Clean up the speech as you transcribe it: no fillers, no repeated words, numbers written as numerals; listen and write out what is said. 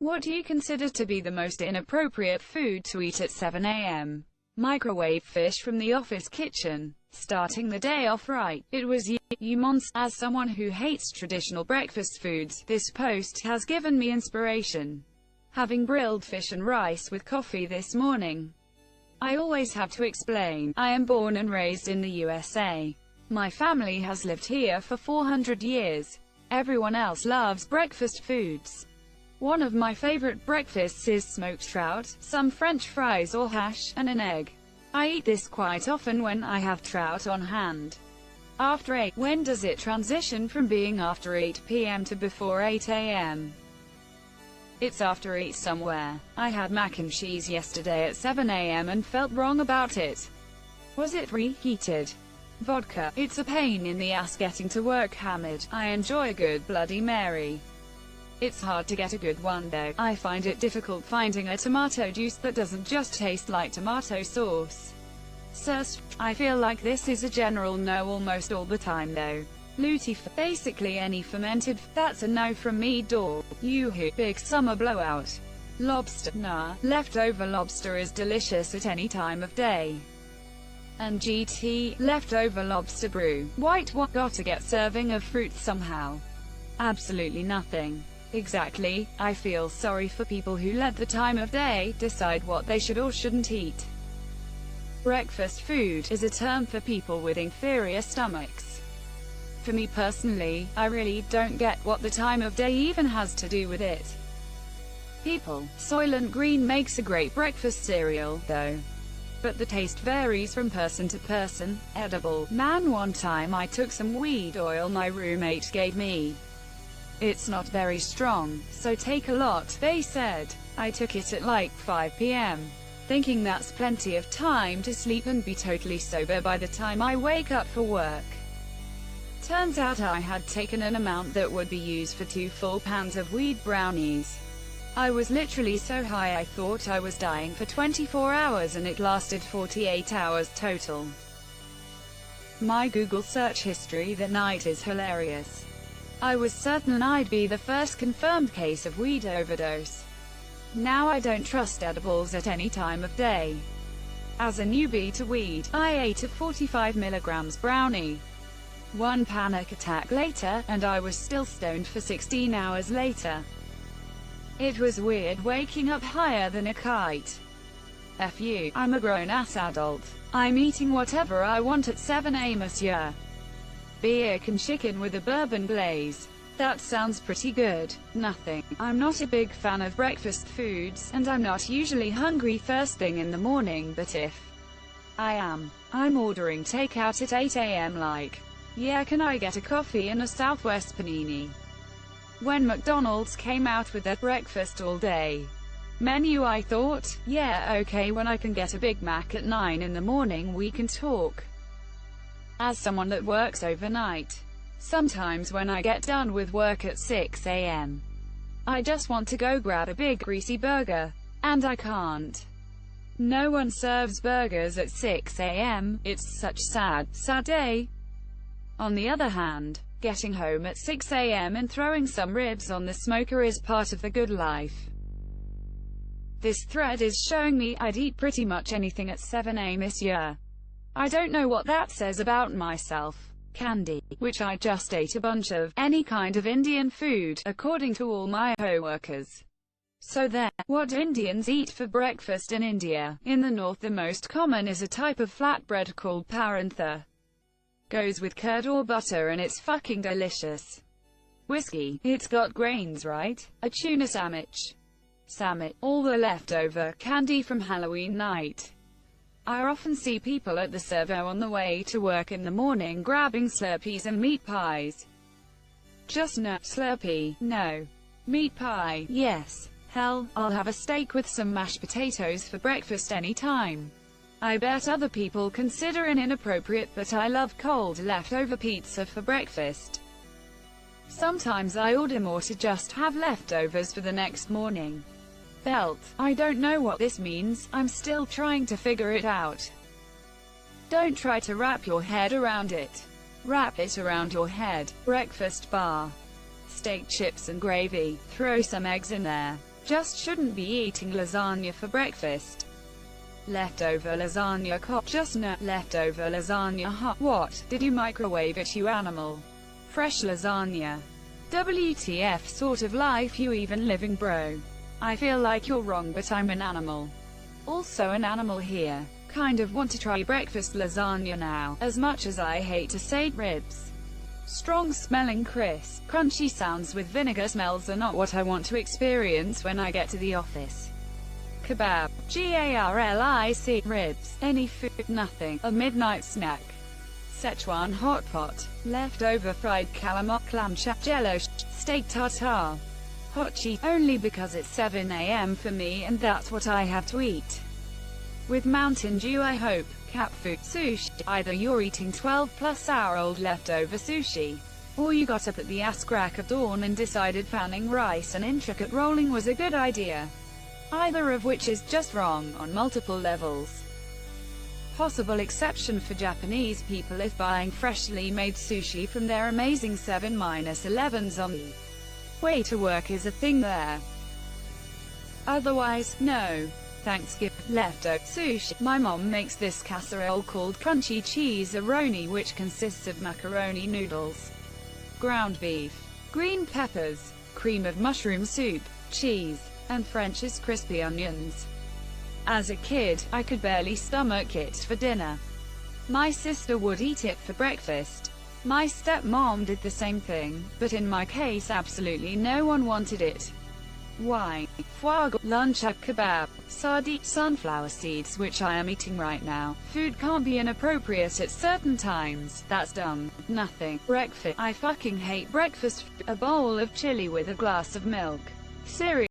What do you consider to be the most inappropriate food to eat at 7 a.m.? Microwave fish from the office kitchen. Starting the day off right. It was you monster. As someone who hates traditional breakfast foods, this post has given me inspiration. Having grilled fish and rice with coffee this morning. I always have to explain, I am born and raised in the USA. My family has lived here for 400 years. Everyone else loves breakfast foods. One of my favorite breakfasts is smoked trout, some French fries or hash, and an egg. I eat this quite often when I have trout on hand. After 8, when does it transition from being after 8 p.m. to before 8 a.m.? It's after 8 somewhere. I had mac and cheese yesterday at 7 a.m. and felt wrong about it. Was it reheated? Vodka. It's a pain in the ass getting to work hammered. I enjoy a good Bloody Mary. It's hard to get a good one though. I find it difficult finding a tomato juice that doesn't just taste like tomato sauce. I feel like this is a general no almost all the time though. Basically any fermented, that's a no from me. Yoo-hoo, big summer blowout. Lobster, nah, leftover lobster is delicious at any time of day. And GT, leftover lobster brew, white what, gotta get serving of fruit somehow. Absolutely nothing. Exactly, I feel sorry for people who let the time of day decide what they should or shouldn't eat. Breakfast food is a term for people with inferior stomachs. For me personally, I really don't get what the time of day even has to do with it. Soylent Green makes a great breakfast cereal, though. But the taste varies from person to person. Edible. Man, one time I took some weed oil my roommate gave me. It's not very strong, so take a lot, they said. I took it at like 5 p.m. thinking that's plenty of time to sleep and be totally sober by the time I wake up for work. Turns out I had taken an amount that would be used for 2 full pans of weed brownies. I was literally so high I thought I was dying for 24 hours and it lasted 48 hours total. My Google search history that night is hilarious. I was certain I'd be the first confirmed case of weed overdose. Now I don't trust edibles at any time of day. As a newbie to weed, I ate a 45 milligrams brownie. One panic attack later, and I was still stoned for 16 hours later. It was weird waking up higher than a kite. F you, I'm a grown-ass adult. I'm eating whatever I want at 7 a.m. monsieur. Beer and chicken with a bourbon glaze. That sounds pretty good. Nothing. I'm not a big fan of breakfast foods, and I'm not usually hungry first thing in the morning, but if I am, I'm ordering takeout at 8 a.m. like, yeah, can I get a coffee and a Southwest panini? When McDonald's came out with their breakfast all day menu, I thought, yeah, okay, when I can get a Big Mac at 9 in the morning we can talk. As someone that works overnight, sometimes when I get done with work at 6 a.m., I just want to go grab a big greasy burger. And I can't. No one serves burgers at 6 a.m., it's such sad day. On the other hand, getting home at 6 a.m. and throwing some ribs on the smoker is part of the good life. This thread is showing me I'd eat pretty much anything at 7 a.m. monsieur. I don't know what that says about myself. Candy, which I just ate a bunch of, any kind of Indian food, according to all my co-workers. So there, what do Indians eat for breakfast in India? In the north the most common is a type of flatbread called parantha. Goes with curd or butter and it's fucking delicious. Whiskey, it's got grains right? A tuna sandwich. All the leftover candy from Halloween night. I often see people at the servo on the way to work in the morning grabbing Slurpees and meat pies. Just no. Slurpee, no. Meat pie, yes. Hell, I'll have a steak with some mashed potatoes for breakfast any time. I bet other people consider it inappropriate, but I love cold leftover pizza for breakfast. Sometimes I order more to just have leftovers for the next morning. Belt. I don't know what this means, I'm still trying to figure it out. Don't try to wrap your head around it. Wrap it around your head. Breakfast bar. Steak, chips and gravy. Throw some eggs in there. Just shouldn't be eating lasagna for breakfast. Leftover lasagna cooked. Just no. Leftover lasagna hot. What? Did you microwave it, you animal? Fresh lasagna. WTF sort of life you even living, bro? I feel like you're wrong, but I'm an animal. Also an animal here. Kind of want to try breakfast lasagna now, as much as I hate to say ribs. Strong smelling crisp, crunchy sounds with vinegar smells are not what I want to experience when I get to the office. Kebab. Garlic. Ribs. Any food. Nothing. A midnight snack. Szechuan hot pot. Leftover fried calamari, clam chowder, jello, steak tartare. Hot cheese. Only because it's 7 a.m. for me and that's what I have to eat. With Mountain Dew, I hope. Cat food. Sushi. Either you're eating 12-plus-hour-old leftover sushi, or you got up at the ass crack of dawn and decided panning rice and intricate rolling was a good idea. Either of which is just wrong on multiple levels. Possible exception for Japanese people if buying freshly made sushi from their amazing 7-Elevens on the way to work is a thing there. Otherwise, no. Thanksgiving. Leftover sushi. My mom makes this casserole called crunchy cheese-a-roni, which consists of macaroni noodles, ground beef, green peppers, cream of mushroom soup, cheese, and French's crispy onions. As a kid, I could barely stomach it for dinner. My sister would eat it for breakfast. My stepmom did the same thing, but in my case absolutely no one wanted it. Why? Foie gras, lunch, kebab, sardine, sunflower seeds, which I am eating right now. Food can't be inappropriate at certain times. That's dumb. Nothing. Breakfast. I fucking hate breakfast. A bowl of chili with a glass of milk. Cereal.